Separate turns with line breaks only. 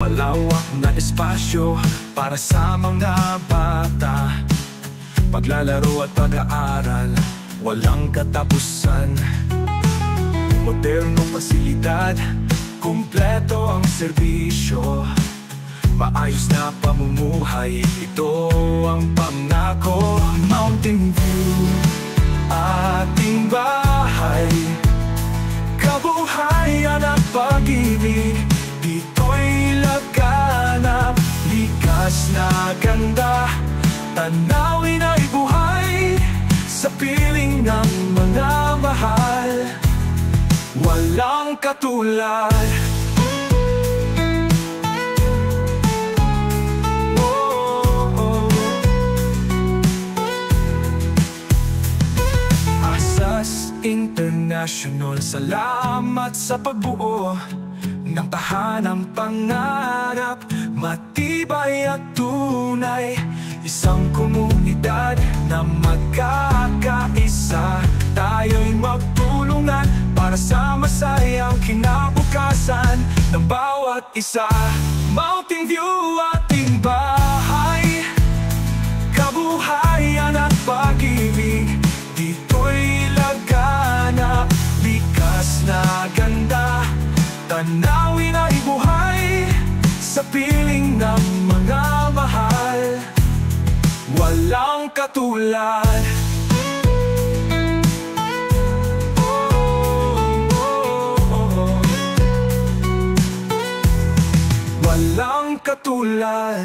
malawak na espasyo para sa mga bata. Paglalaro at pag-aaral, walang katapusan. Modernong pasilidad, kumpleto ang serbisyo. Maayos na pamumuhay, ito ang pangako. Mountain View, ating bahay. Kabuhayan at pag-ibig, dito'y laganap. Likas na ganda, tanawin ay buhay sa piling ng mga mahal. Walang katulad. International, salamat sa pagbuo ng tahanang pangarap. Matibay at tunay, isang komunidad na magkakaisa. Tayo'y magtulungan para sa masayang kinabukasan ng bawat isa. Mountain View, ating bahay. Kabuhayan at pag-ibig, dito'y laganap. Likas na ganda, tanawin ay buhay sa piling ng mga mahal. Walang katulad. Walang katulad.